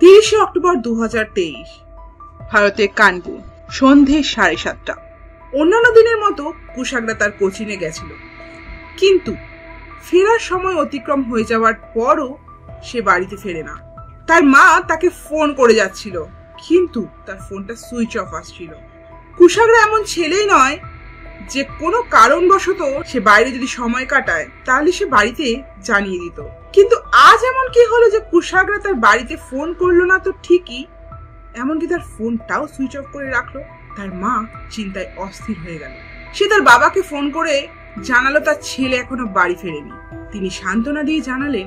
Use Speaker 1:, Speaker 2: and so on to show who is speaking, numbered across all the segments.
Speaker 1: 30 October 2023 ভারতের কানপুর সন্ধে 7:30। অন্যান্য দিনের মতো কুশাগরা তার কোচিনে গেছিল, কিন্তু ফেরার সময় অতিক্রম হয়ে যাওয়ার পরও সে বাড়িতে ফেরে না। তার মা তাকে ফোন করে যাচ্ছিল, কিন্তু তার ফোনটা সুইচ অফ আসছিল। কুশাগরা এমন ছেলেই নয় যে কোনো কারণবশত সে বাইরে যদি সময় কাটায় তাহলে সে বাড়িতে জানিয়ে দিত। কিন্তু আজ এমন কি হলো যে কুশাগরা তার বাড়িতে ফোন করলো না তো ঠিকই, এমনকি তার ফোনটাও সুইচ অফ করে রাখলো। তার মা চিন্তায় অস্থির হয়ে গেল। সে তার বাবাকে ফোন করে জানালো তার ছেলে এখনো বাড়ি ফেরেনি। তিনি সান্ত্বনা দিয়ে জানালেন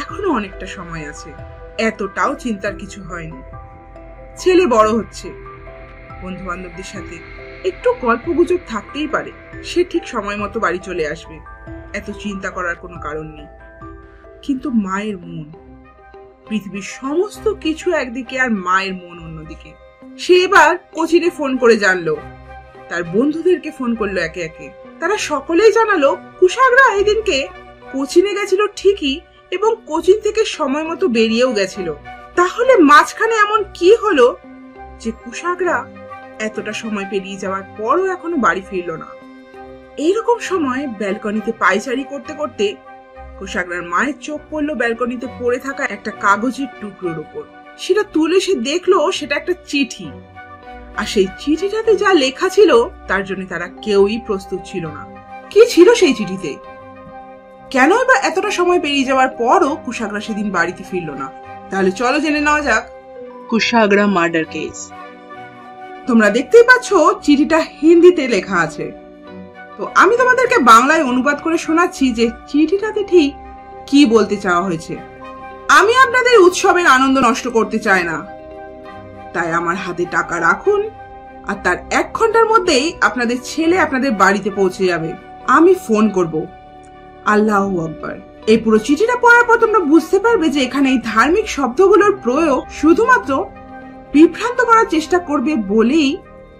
Speaker 1: এখনো অনেকটা সময় আছে, এতটাও চিন্তার কিছু হয়নি। ছেলে বড় হচ্ছে, বন্ধু বান্ধবদের সাথে একটু গল্পগুজব থাকতেই পারে, সে ঠিক সময় মতো বাড়ি চলে আসবে, এত চিন্তা করার কোনো কারণ নেই। কিন্তু মায়ের মন, পৃথিবীর সমস্ত কিছু একদিকে আর মায়ের মন অন্যদিকে। সে এবার কোচিনে ফোন করে জানলো, তার বন্ধুদেরকে ফোন করলো একে একে। তারা সকলেই জানালো কুশাগরা এদিনকে কোচিনে গেছিল ঠিকই, এবং কোচিন থেকে সময় মতো বেরিয়েও গেছিল। তাহলে মাঝখানে এমন কি হলো যে কুশাগরা এতটা সময় পেরিয়ে যাওয়ার পরও এখনো বাড়ি ফিরল না? এইরকম সময় ব্যালকনিতে পায়চারি করতে করতে কুশাগরার মায়ের চোখ পড়লো ব্যালকনিতে পড়ে থাকা একটা কাগজের টুকরোর উপর। সেটা তুলে সে দেখলো সেটা একটা চিঠি, আর সেই চিঠিটাতে যা লেখা ছিল তার জন্য তারা কেউই প্রস্তুত ছিল না। কি ছিল সেই চিঠিতে? কেনই বা এতটা সময় পেরিয়ে যাওয়ার পরও কুশাগরা সেদিন বাড়িতে ফিরল না? তাহলে চলো জেনে নেওয়া যাক
Speaker 2: কুশাগরা মার্ডার কেস।
Speaker 1: তোমরা দেখতেই পাচ্ছ চিঠিটা হিন্দিতে লেখা আছে, তো আমি তোমাদেরকে বাংলায় অনুবাদ করে শোনাচ্ছি যে চিঠিটাতে ঠিক কি বলতে চাওয়া হয়েছে। আমি আপনাদের উৎসবের আনন্দ নষ্ট করতে চাই না, তাই আমার হাতে টাকা রাখুন, আর তার 1 ঘন্টার মধ্যেই আপনাদের ছেলে আপনাদের বাড়িতে পৌঁছে যাবে। আমি ফোন করব। আল্লাহু আকবার। এই পুরো চিঠিটা পড়ার পর তোমরা বুঝতে পারবে যে এখানে এই ধার্মিক শব্দগুলোর প্রয়োগ শুধুমাত্র বিভ্রান্ত করার চেষ্টা করবে বলেই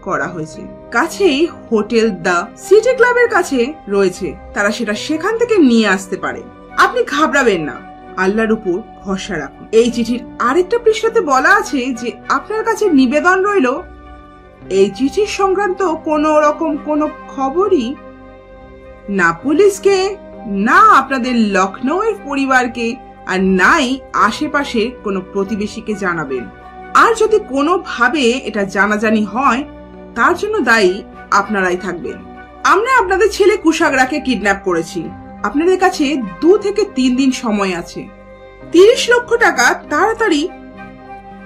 Speaker 1: করা হয়েছে। কাছেই হোটেল দ্য সিটি ক্লাবের কাছে রয়েছে, তারা সেটা সেখান থেকে নিয়ে আসতে পারে। আপনি ঘাবড়াবেন না, আল্লাহর উপর ভরসা রাখুন। এই চিঠির আরেকটা পৃষ্ঠাতে বলা আছে যে আপনার কাছে নিবেদন রইল, এই চিঠির সংক্রান্ত কোনো রকম কোনো খবরই না পুলিশকে, না আপনাদের লখনৌয়ের পরিবারকে, আর নাই আশেপাশে কোনো প্রতিবেশীকে জানাবেন। আর যদি কোনোভাবে এটা জানাজানি হয় তার জন্য দায়ী আপনারাই থাকবেন। আমরা আপনাদের ছেলে কুশাগরাকে কিডন্যাপ করেছি। আপনাদের কাছে 2 থেকে 3 দিন সময় আছে। 30 লক্ষ টাকা তাড়াতাড়ি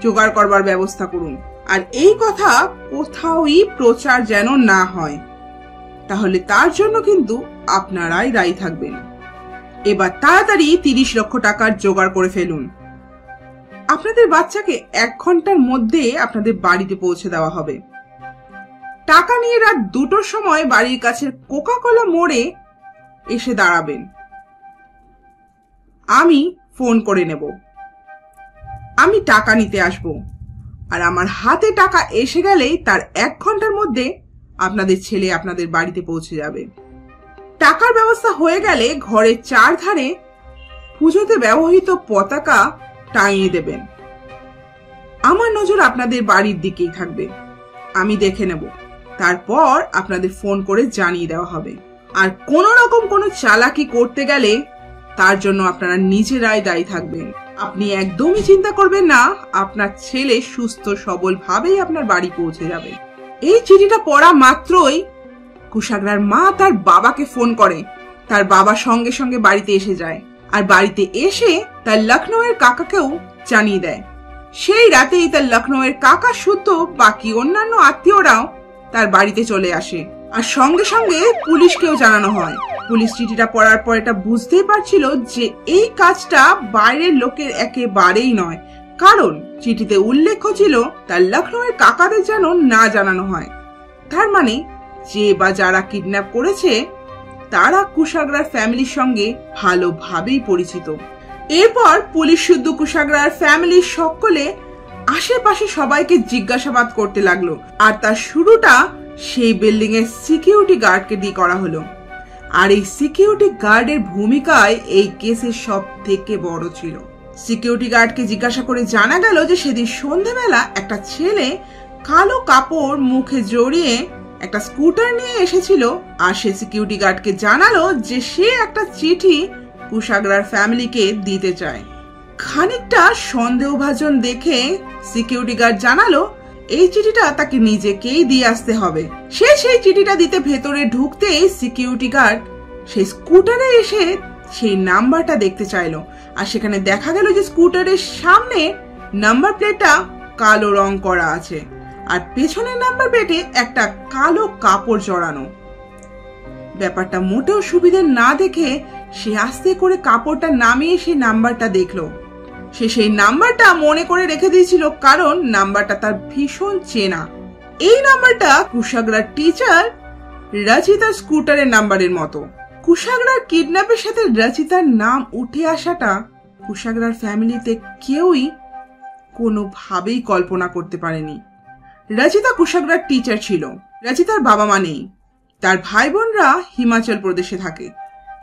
Speaker 1: জোগাড় করবার ব্যবস্থা করুন, আর এই কথা কোথাওই প্রচার যেন না হয়, তাহলে তার জন্য কিন্তু আপনারাই দায়ী থাকবেন। এবার তাড়াতাড়ি 30 লক্ষ টাকার জোগাড় করে ফেলুন। আপনাদের বাচ্চাকে 1 ঘন্টার মধ্যে আপনাদের বাড়িতে পৌঁছে দেওয়া হবে। টাকা নিয়ে রাত 2টোর সময় বাড়ির কাছের কোকা-কোলা মোড়ে এসে দাঁড়াবেন। আমি ফোন করে নেব, আমি টাকা নিতে আসব, আর আমার হাতে টাকা এসে গেলেই তার 1 ঘন্টার মধ্যে আপনাদের ছেলে আপনাদের বাড়িতে পৌঁছে যাবে। টাকার ব্যবস্থা হয়ে গেলে ঘরের 4 ধারে পুজোতে ব্যবহৃত পতাকা টাঙিয়ে দেবেন। আমার নজর আপনাদের বাড়ির দিকেই থাকবে, আমি দেখে নেব, তারপর আপনাদের ফোন করে জানিয়ে দেওয়া হবে। আর কোন রকম কোনো চালাকি করতে গেলে তার জন্য আপনারা নিজেরাই দায়ী থাকবেন। আপনি একদমই চিন্তা করবেন না, আপনার ছেলে সুস্থ সবল ভাবেই আপনার বাড়ি পৌঁছে যাবে। এই চিঠিটা পড়া মাত্রই কুশাগরার মা তার বাবাকে ফোন করে। তার বাবা সঙ্গে সঙ্গে বাড়িতে এসে যায়, আর বাড়িতে এসে তার লখনৌয়ের কাকাকেও জানিয়ে দেয়। সেই রাতেই তার লখনৌয়ের কাকা শুদ্ধ বাকি অন্যান্য আত্মীয়রাও তার বাড়িতে চলে আসে, আর সঙ্গে সঙ্গে পুলিশকেও জানানো হয়। পুলিশ চিঠিটা পড়ার পর এটা বুঝতেই পারছিল যে এই কাজটা বাইরের লোকের একেবারেই নয়, কারণ চিঠিতে উল্লেখ ছিল তার লখনৌয়ের কাকাদের যেন না জানানো হয়। তার মানে যে বা যারা কিডন্যাপ করেছে তারা কুশাগরার ফ্যামিলির সঙ্গে ভালোভাবেই পরিচিত। এরপর পুলিশ শুদ্ধ কুশাগরার ফ্যামিলির সকলে আশেপাশে সবাইকে জিজ্ঞাসাবাদ করতে লাগলো, আর তার শুরুটা সেই বিল্ডিং এর সিকিউরিটি গার্ডকে দিয়ে করা হলো। আর এই সিকিউরিটি গার্ডের ভূমিকায় এই কেসের সব থেকে বড় ছিল। সিকিউরিটি গার্ডকে জিজ্ঞাসা করে জানা গেল যে সেদিন সন্ধ্যেবেলা একটা ছেলে কালো কাপড় মুখে জড়িয়ে একটা স্কুটার নিয়ে এসেছিল, আর সে সিকিউরিটি গার্ডকে জানালো যে সে একটা চিঠি কুশাগরার ফ্যামিলিকে দিতে চায়। খানিকটা সন্দেহভাজন দেখে সিকিউরিটি গার্ড জানালো এই চিঠিটা তাকে নিজেকেই দিয়ে আসতে হবে। সে সেই চিঠিটা দিতে ভেতরে ঢুকতেই সিকিউরিটি গার্ড সেই স্কুটারে এসে সেই নাম্বারটা দেখতে চাইলো, আর সেখানে দেখা গেল যে স্কুটারের সামনে নাম্বার প্লেটটা কালো রং করা আছে, আর পেছনের নাম্বার প্লেটে একটা কালো কাপড় জড়ানো। ব্যাপারটা মোটেও সুবিধে না দেখে সে আস্তে করে কাপড়টা নামিয়ে সেই নাম্বারটা দেখলো। সে সেই নাম্বারটা মনে করে রেখে দিয়েছিল, কারণ নাম্বারটা তার ভীষণ চেনা। এই নাম্বারটা কুশাগরার টিচার রচিতার স্কুটারের নাম্বারের মতো। কুশাগরার কিডন্যাপের সাথে রচিতার নাম উঠে আসাটা কুশাগরার ফ্যামিলিতে কেউই কোনোভাবেই কল্পনা করতে পারেনি। রচিতা কুশাগরার টিচার ছিল। রচিতার বাবা মা নেই, তার ভাই বোনরা হিমাচল প্রদেশে থাকে,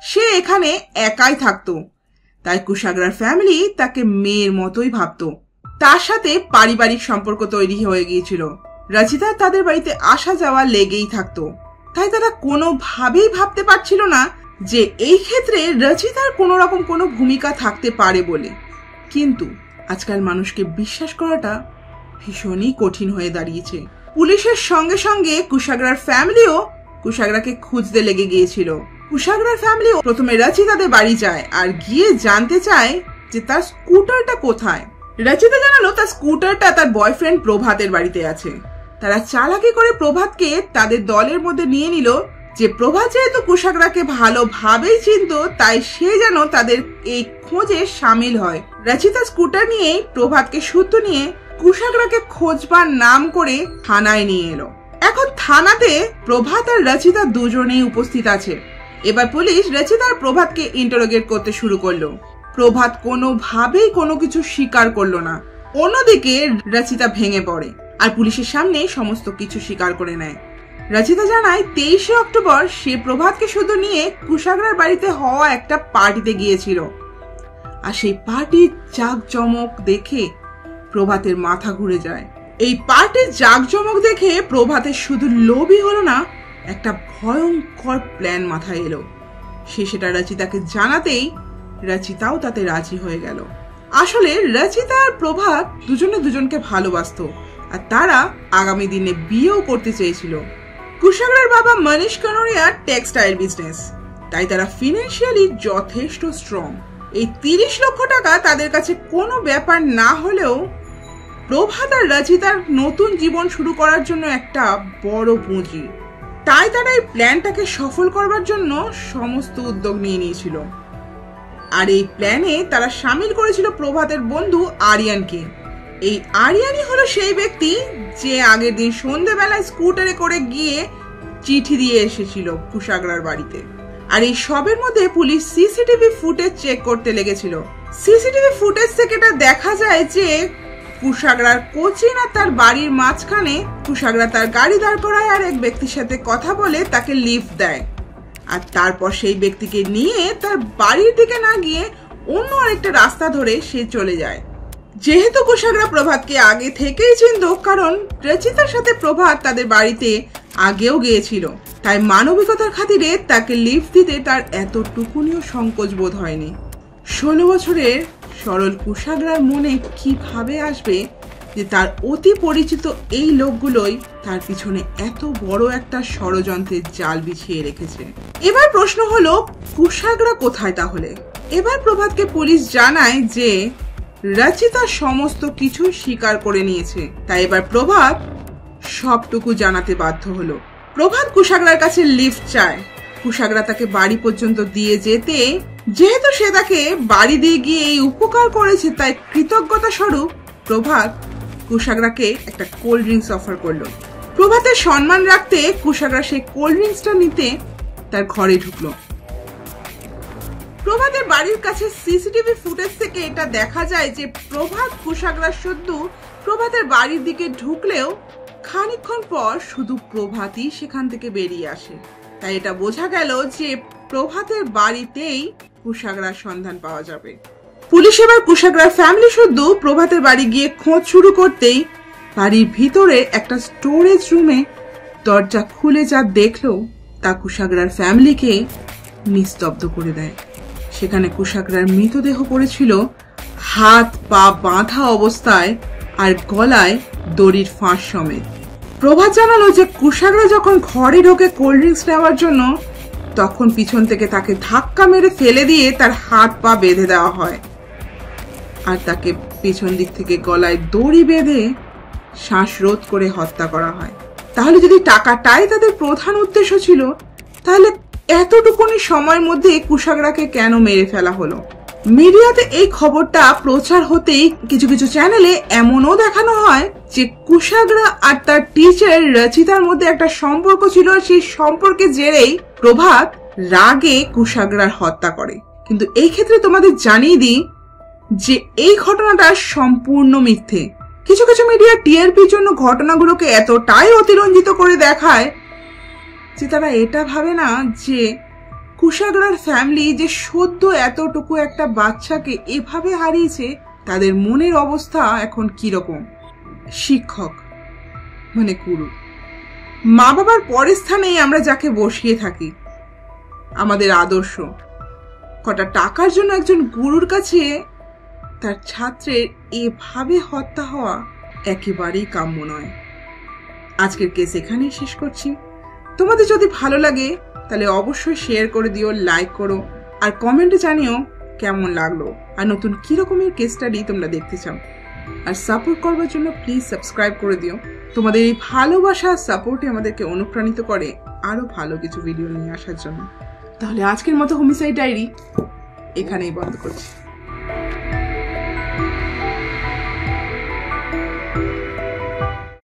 Speaker 1: সে এখানে একাই থাকতো। তাই কুশাগরার ফ্যামিলি তাকে মেয়ের মতোই ভাবতো। তার সাথে পারিবারিক সম্পর্ক তৈরি হয়ে গিয়েছিল। রচিতা তাদের বাড়িতে আসা যাওয়া লেগেই থাকতো। তাই তারা কোনোভাবেই ভাবতে পারছিল না যে এই ক্ষেত্রে রচিতার কোনো রকম কোনো ভূমিকা থাকতে পারে বলে। কিন্তু আজকাল মানুষকে বিশ্বাস করাটা ভীষণই কঠিন হয়ে দাঁড়িয়েছে। পুলিশের সঙ্গে সঙ্গে কুশাগরার ফ্যামিলিও কুশাগরাকে খুঁজতে লেগে গিয়েছিল। কুশাগরার ফ্যামিলি প্রথমে রচিতাদের বাড়ি যায় আর গিয়ে জানতে চায় যে তার স্কুটারটা কোথায়। রচিতা জানালো তার স্কুটারটা তার বয়ফ্রেন্ড প্রভাতের বাড়িতে আছে। তারা চালাকি করে প্রভাতকে তাদের দলের মধ্যে নিয়ে নিল, যে প্রভাত যেহেতু কুশাগরাকে ভালোভাবেই চিনত, তাই সে যেন তাদের এই খোঁজে সামিল হয়। রচিতা স্কুটার নিয়ে প্রভাতকে শুদ্ধ নিয়ে কুশাগরাকে খোঁজবার নাম করে থানায় নিয়ে এলো। এখন থানাতে প্রভাত আর রচিতা দুজনেই উপস্থিত আছে। এবার পুলিশ রচিতা আর প্রভাতকে ইন্টারোগেট করতে শুরু করলো। প্রভাত কোনোভাবেই কোনো কিছু স্বীকার করলো না। অন্যদিকে রচিতা ভেঙে পড়ে আর পুলিশের সামনে সমস্ত কিছু স্বীকার করে নেয়। রচিতা জানায় 23শে অক্টোবর সে প্রভাতকে শুধু নিয়ে কুশাগরার বাড়িতে হওয়া একটা পার্টিতে গিয়েছিল, আর সেই পার্টির জাঁকজমক দেখে প্রভাতের মাথা ঘুরে যায়। এই পার্টির জাঁকজমক দেখে প্রভাতের শুধু লোভই হলো না, একটা ভয়ঙ্কর প্ল্যান মাথায় এলো। সে সেটা রচিতাকে জানাতেই রচিতাও তাতে রাজি হয়ে গেল। আসলে রচিতা আর প্রভাত দুজনে দুজনকে ভালোবাসতো, আর তারা আগামী দিনে বিয়েও করতে চেয়েছিল। কুশাগরার বাবা মনীষ কানোরিয়ার টেক্সটাইল বিজনেস, তাই তারা ফিনান্সিয়ালি যথেষ্ট স্ট্রং। এই 30 লক্ষ টাকা তাদের কাছে কোনো ব্যাপার না হলেও প্রভাত আর রচিতার নতুন জীবন শুরু করার জন্য একটা বড় পুঁজি। তাই তারা এই প্ল্যানটাকে সফল করবার জন্য সমস্ত উদ্যোগ নিয়ে নিয়েছিল। আর এই প্ল্যানে তারা সামিল করেছিল প্রভাতের বন্ধু আরিয়ানকে। এই আরিয়ানই হলো সেই ব্যক্তি যে আগের দিন সন্ধ্যেবেলায় স্কুটারে করে গিয়ে চিঠি দিয়ে এসেছিল কুশাগরার বাড়িতে। আর এই সবের মধ্যে পুলিশ সিসিটিভি ফুটেজ চেক করতে লেগেছিল। সিসিটিভি ফুটেজ থেকে এটা দেখা যায় যে কুশাগরার কোচিন আর তার বাড়ির মাঝখানে কুশাগরা তার গাড়ি দাঁড় করায় আর এক ব্যক্তির সাথে কথা বলে তাকে লিফট দেয়, আর তারপর সেই ব্যক্তিকে নিয়ে তার বাড়ির দিকে না গিয়ে অন্য আরেকটা রাস্তা ধরে সে চলে যায়। যেহেতু কুশাগরা প্রভাতকে আগে থেকেই চিনত, কারণ রচিতার সাথে প্রভাত তাদের বাড়িতে আগেও গিয়েছিল, তাই মানবিকতার খাতিরে তাকে লিফট দিতে তার এতটুকুনিও সংকোচ বোধ হয়নি। 16 বছরের সরল কুশাগরার মনে কিভাবে আসবে যে তার অতি পরিচিত এই লোকগুলোই তার পিছনে এত বড় একটা ষড়যন্ত্রের জাল বিছিয়ে রেখেছে। এবার প্রশ্ন হলো কুশাগরা কোথায় তাহলে? এবার প্রভাতকে পুলিশ জানায় যে রচিতা সমস্ত কিছু স্বীকার করে নিয়েছে, তাই এবার প্রভাত সবটুকু জানাতে বাধ্য হলো। প্রভাত কুশাগরার কাছে লিফট চায়। কুশাগরা তাকে বাড়ি পর্যন্ত দিয়ে যেতে, যেহেতু সে তাকে বাড়ি দিয়ে গিয়ে এই উপকার করেছে, তাই কৃতজ্ঞতা স্বরূপ প্রভাত কুশাগরাকে একটা কোল্ড ড্রিঙ্কস অফার করলো। প্রভাতের সম্মান রাখতে কুশাগরা সেই কোল্ড ড্রিঙ্কসটা নিতে তার ঘরে ঢুকলো। প্রভাতের বাড়ির কাছে সিসিটিভি ফুটেজ থেকে এটা দেখা যায় যে প্রভাত কুশাগরা শুধু প্রভাতের বাড়ির দিকে ঢুকলেও খানিকক্ষণ পর শুধু প্রভাতই সেখান থেকে বেরিয়ে আসে। তাই এটা বোঝা গেল যে প্রভাতের বাড়িতেই কুশাগরার সন্ধান পাওয়া যাবে। পুলিশ এবার কুশাগ্রার ফ্যামিলি শুদ্ধ প্রভাতের বাড়ি গিয়ে খোঁজ শুরু করতেই বাড়ির ভিতরে একটা স্টোরেজ রুমে দরজা খুলে যা দেখলো তা কুশাগ্রার ফ্যামিলিকে নিস্তব্ধ করে দেয়। সেখানে কুশাগ্রার মৃতদেহ পড়েছিল হাত পা বাঁধা অবস্থায় আর গলায় দড়ির ফাঁস সমেত। প্রভাত জানালো যে কুশাগ্রা যখন ঘরে ঢোকে কোল্ড ড্রিঙ্কস নেওয়ার জন্য তখন পিছন থেকে তাকে ধাক্কা মেরে ফেলে দিয়ে তার হাত পা বেঁধে দেওয়া হয় আর তাকে পিছন দিক থেকে গলায় দড়ি বেঁধে শ্বাসরোধ করে হত্যা করা হয়। তাহলে যদি টাকাটাই তাদের প্রধান উদ্দেশ্য ছিল তাহলে এতটুকুনি সময়ের মধ্যে কুশাগ্রাকে কেন মেরে ফেলা হলো? মিডিয়াতে এই খবরটা প্রচার হতেই কিছু কিছু চ্যানেলে এমনও দেখানো হয় যে কুশাগ্রা আর তার টিচার রচিতার মধ্যে একটা সম্পর্ক ছিল, সেই সম্পর্কের জেরেই প্রভাত রাগে কুশাগ্রার হত্যা করে। কিন্তু এই ক্ষেত্রে তোমাদের জানিয়ে দিই যে এই ঘটনাটা সম্পূর্ণ মিথ্যে। কিছু কিছু মিডিয়া টিআরপির জন্য ঘটনাগুলোকে এতটাই অতিরঞ্জিত করে দেখায় যে তারা এটা ভাবে না যে কুশাগ্রার ফ্যামিলি যে সদ্য এতটুকু একটা বাচ্চাকে এভাবে হারিয়েছে তাদের মনের অবস্থা এখন কিরকম। শিক্ষক মানে গুরু, মা বাবার পরের স্থানেই আমরা যাকে বসিয়ে থাকি, আমাদের আদর্শ। কটা টাকার জন্য একজন গুরুর কাছে তার ছাত্রের এভাবে হত্যা হওয়া একেবারেই কাম্য নয়। আজকের কেস এখানেই শেষ করছি। তোমাদের যদি ভালো লাগে তাহলে অবশ্যই শেয়ার করে দিও, লাইক করো আর কমেন্টে জানিও কেমন লাগলো আর নতুন কি রকমের কেস স্টাডি তোমরা দেখতে চাও। আর সাপোর্ট করবার জন্য প্লিজ সাবস্ক্রাইব করে দিও। তোমাদের এই ভালোবাসা সাপোর্টে আমাদেরকে অনুপ্রাণিত করে আরো ভালো কিছু ভিডিও নিয়ে আসার জন্য। তাহলে আজকের মতো হোমিসাইড ডায়েরি এখানেই বন্ধ করছি।